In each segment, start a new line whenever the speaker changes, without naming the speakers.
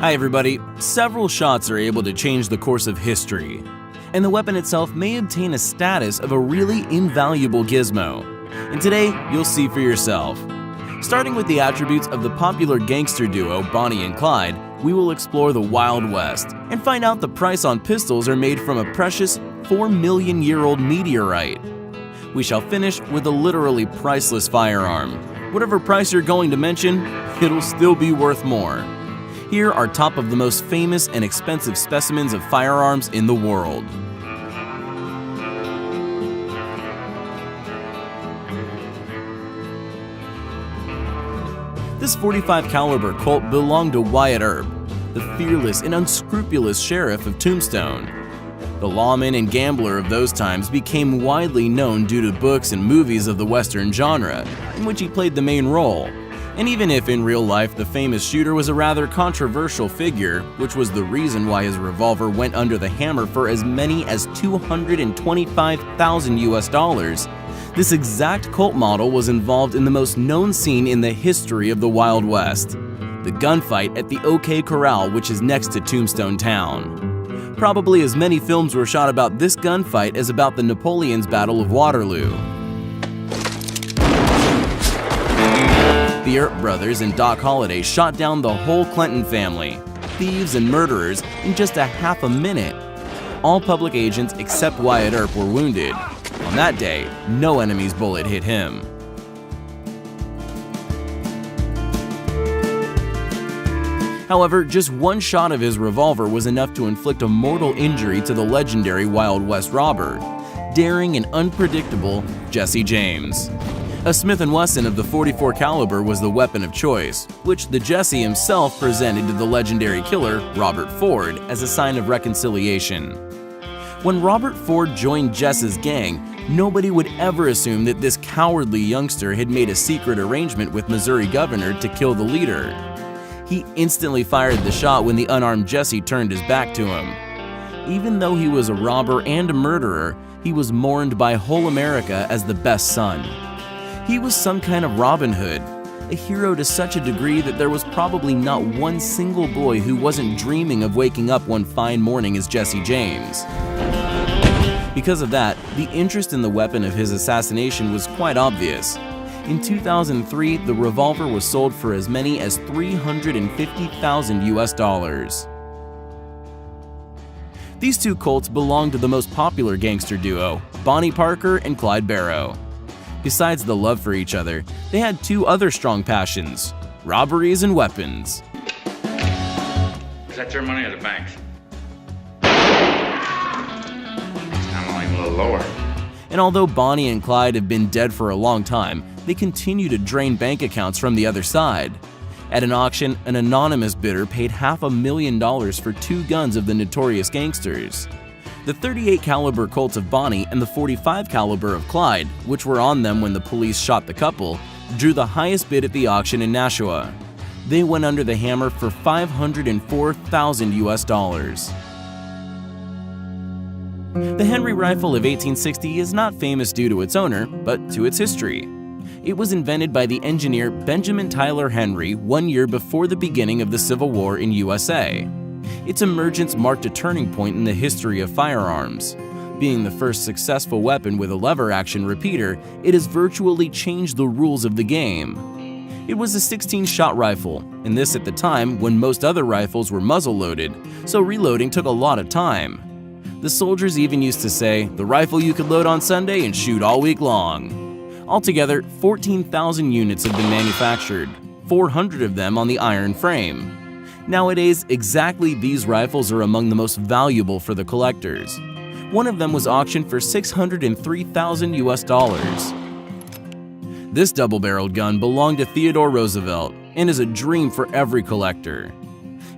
Hi everybody, several shots are able to change the course of history, and the weapon itself may obtain a status of a really invaluable gizmo. And today, you'll see for yourself. Starting with the attributes of the popular gangster duo Bonnie and Clyde, we will explore the Wild West and find out the price on pistols are made from a precious 4-million-year-old meteorite. We shall finish with a literally priceless firearm. Whatever price you're going to mention, it'll still be worth more. Here are top of the most famous and expensive specimens of firearms in the world. This .45 caliber Colt belonged to Wyatt Earp, the fearless and unscrupulous sheriff of Tombstone. The lawman and gambler of those times became widely known due to books and movies of the Western genre, in which he played the main role. And even if in real life the famous shooter was a rather controversial figure, which was the reason why his revolver went under the hammer for as many as $225,000 US, this exact Colt model was involved in the most known scene in the history of the Wild West, the gunfight at the OK Corral, which is next to Tombstone Town. Probably as many films were shot about this gunfight as about the Napoleon's Battle of Waterloo. The Earp brothers and Doc Holliday shot down the whole Clinton family, thieves and murderers, in just a half a minute. All public agents except Wyatt Earp were wounded. On that day, no enemy's bullet hit him. However, just one shot of his revolver was enough to inflict a mortal injury to the legendary Wild West robber, daring and unpredictable Jesse James. A Smith & Wesson of the .44 caliber was the weapon of choice, which the Jesse himself presented to the legendary killer Robert Ford as a sign of reconciliation. When Robert Ford joined Jess's gang, nobody would ever assume that this cowardly youngster had made a secret arrangement with Missouri governor to kill the leader. He instantly fired the shot when the unarmed Jesse turned his back to him. Even though he was a robber and a murderer, he was mourned by whole America as the best son. He was some kind of Robin Hood, a hero to such a degree that there was probably not one single boy who wasn't dreaming of waking up one fine morning as Jesse James. Because of that, the interest in the weapon of his assassination was quite obvious. In 2003, the revolver was sold for as many as $350,000 US. These two Colts belonged to the most popular gangster duo, Bonnie Parker and Clyde Barrow. Besides the love for each other, they had two other strong passions: robberies and weapons.
Is that your money or the bank's? I'm only a little lower.
And although Bonnie and Clyde have been dead for a long time, they continue to drain bank accounts from the other side. At an auction, an anonymous bidder paid $500,000 for two guns of the notorious gangsters. The .38 caliber Colt of Bonnie and the .45 caliber of Clyde, which were on them when the police shot the couple, drew the highest bid at the auction in Nashua. They went under the hammer for $504,000 US. The Henry rifle of 1860 is not famous due to its owner, but to its history. It was invented by the engineer Benjamin Tyler Henry 1 year before the beginning of the Civil War in USA. Its emergence marked a turning point in the history of firearms. Being the first successful weapon with a lever-action repeater, it has virtually changed the rules of the game. It was a 16-shot rifle, and this at the time when most other rifles were muzzle-loaded, so reloading took a lot of time. The soldiers even used to say, "The rifle you could load on Sunday and shoot all week long." Altogether, 14,000 units have been manufactured, 400 of them on the iron frame. Nowadays, exactly these rifles are among the most valuable for the collectors. One of them was auctioned for $603,000 US. This double-barreled gun belonged to Theodore Roosevelt and is a dream for every collector.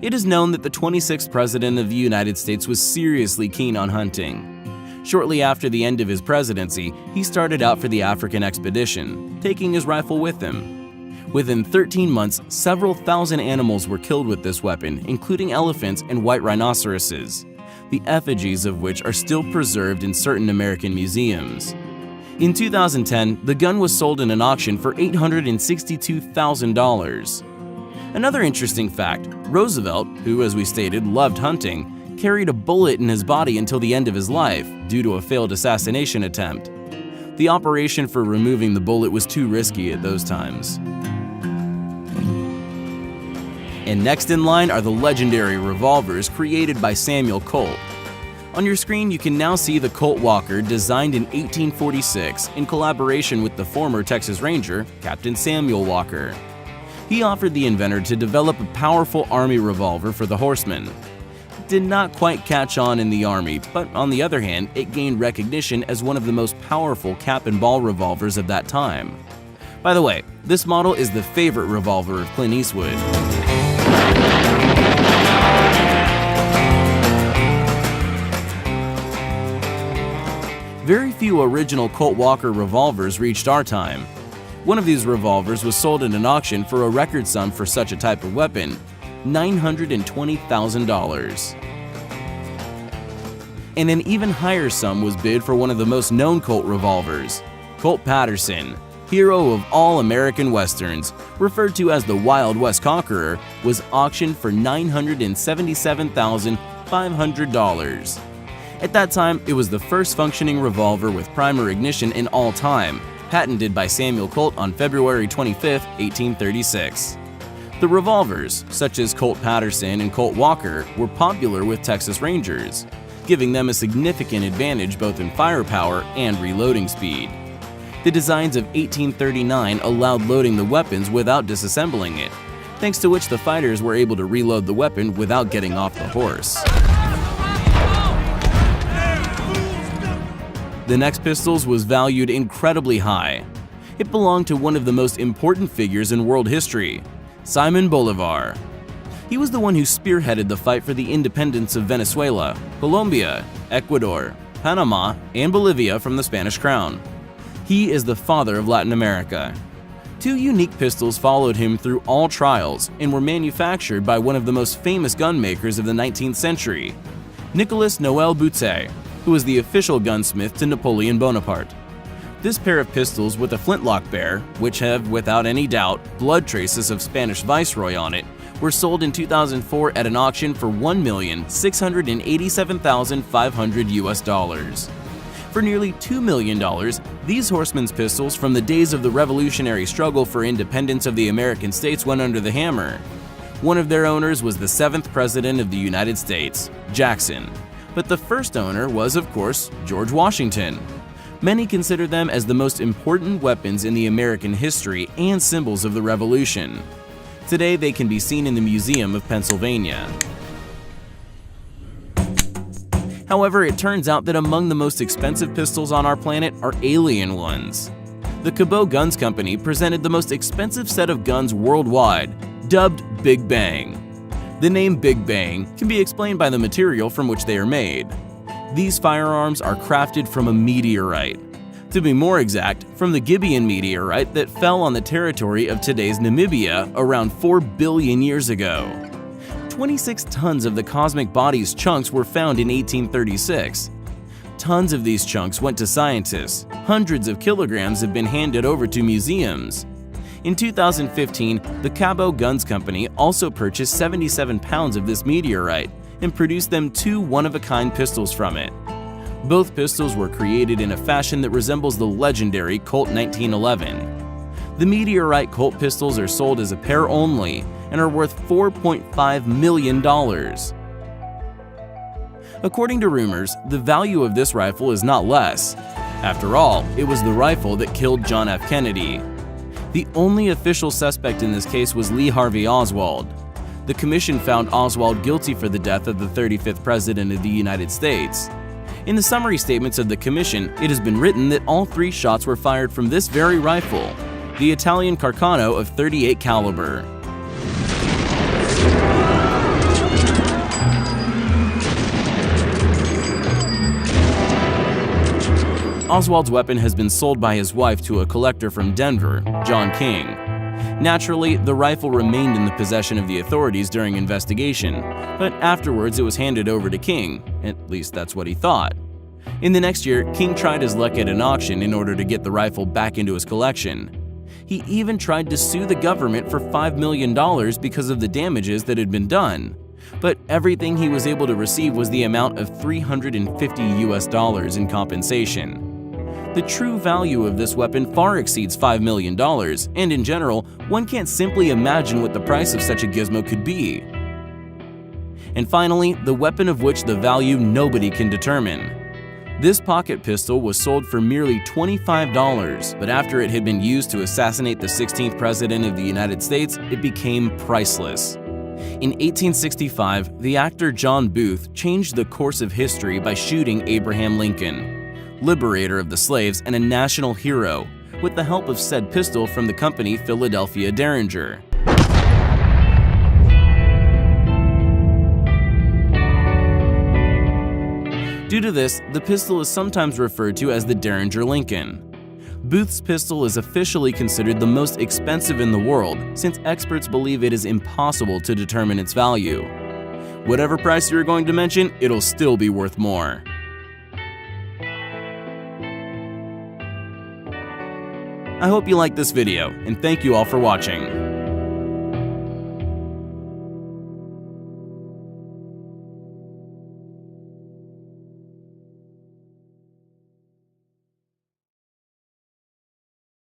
It is known that the 26th President of the United States was seriously keen on hunting. Shortly after the end of his presidency, he started out for the African expedition, taking his rifle with him. Within 13 months, several thousand animals were killed with this weapon, including elephants and white rhinoceroses, the effigies of which are still preserved in certain American museums. In 2010, the gun was sold in an auction for $862,000. Another interesting fact, Roosevelt, who as we stated loved hunting, carried a bullet in his body until the end of his life due to a failed assassination attempt. The operation for removing the bullet was too risky at those times. And next in line are the legendary revolvers created by Samuel Colt. On your screen, you can now see the Colt Walker, designed in 1846 in collaboration with the former Texas Ranger, Captain Samuel Walker. He offered the inventor to develop a powerful Army revolver for the horsemen. It did not quite catch on in the Army, but on the other hand, it gained recognition as one of the most powerful cap-and-ball revolvers of that time. By the way, this model is the favorite revolver of Clint Eastwood. Very few original Colt Walker revolvers reached our time. One of these revolvers was sold at an auction for a record sum for such a type of weapon, $920,000. And an even higher sum was bid for one of the most known Colt revolvers, Colt Patterson, hero of all American Westerns, referred to as the Wild West Conqueror, was auctioned for $977,500. At that time, it was the first functioning revolver with primer ignition in all time, patented by Samuel Colt on February 25, 1836. The revolvers, such as Colt Patterson and Colt Walker, were popular with Texas Rangers, giving them a significant advantage both in firepower and reloading speed. The designs of 1839 allowed loading the weapons without disassembling it, thanks to which the fighters were able to reload the weapon without getting off the horse. The next pistols was valued incredibly high. It belonged to one of the most important figures in world history, Simon Bolivar. He was the one who spearheaded the fight for the independence of Venezuela, Colombia, Ecuador, Panama, and Bolivia from the Spanish crown. He is the father of Latin America. Two unique pistols followed him through all trials and were manufactured by one of the most famous gun makers of the 19th century, Nicolas Noel Boutet, who was the official gunsmith to Napoleon Bonaparte. This pair of pistols with a flintlock bear, which have without any doubt blood traces of Spanish viceroy on it, were sold in 2004 at an auction for $1,687,500 US. For nearly $2 million, these horsemen's pistols from the days of the revolutionary struggle for independence of the American states went under the hammer. One of their owners was the 7th President of the United States, Jackson. But the first owner was, of course, George Washington. Many consider them as the most important weapons in the American history and symbols of the Revolution. Today, they can be seen in the Museum of Pennsylvania. However, it turns out that among the most expensive pistols on our planet are alien ones. The Cabot Guns Company presented the most expensive set of guns worldwide, dubbed Big Bang. The name Big Bang can be explained by the material from which they are made. These firearms are crafted from a meteorite. To be more exact, from the Gibeon meteorite that fell on the territory of today's Namibia around 4 billion years ago. 26 tons of the cosmic body's chunks were found in 1836. Tons of these chunks went to scientists. Hundreds of kilograms have been handed over to museums. In 2015, the Cabot Guns Company also purchased 77 pounds of this meteorite and produced them 2 one-of-a-kind pistols from it. Both pistols were created in a fashion that resembles the legendary Colt 1911. The meteorite Colt pistols are sold as a pair only and are worth $4.5 million. According to rumors, the value of this rifle is not less. After all, it was the rifle that killed John F. Kennedy. The only official suspect in this case was Lee Harvey Oswald. The commission found Oswald guilty for the death of the 35th President of the United States. In the summary statements of the commission, it has been written that all 3 shots were fired from this very rifle, the Italian Carcano of .38 caliber. Oswald's weapon has been sold by his wife to a collector from Denver, John King. Naturally, the rifle remained in the possession of the authorities during investigation, but afterwards it was handed over to King, at least that's what he thought. In the next year, King tried his luck at an auction in order to get the rifle back into his collection. He even tried to sue the government for $5 million because of the damages that had been done. But everything he was able to receive was the amount of $350 in compensation. The true value of this weapon far exceeds $5 million, and in general, one can't simply imagine what the price of such a gizmo could be. And finally, the weapon of which the value nobody can determine. This pocket pistol was sold for merely $25, but after it had been used to assassinate the 16th President of the United States, it became priceless. In 1865, the actor John Booth changed the course of history by shooting Abraham Lincoln, liberator of the slaves and a national hero, with the help of said pistol from the company Philadelphia Derringer. Due to this, the pistol is sometimes referred to as the Derringer Lincoln. Booth's pistol is officially considered the most expensive in the world, since experts believe it is impossible to determine its value. Whatever price you're going to mention, it'll still be worth more. I hope you liked this video, and thank you all for watching.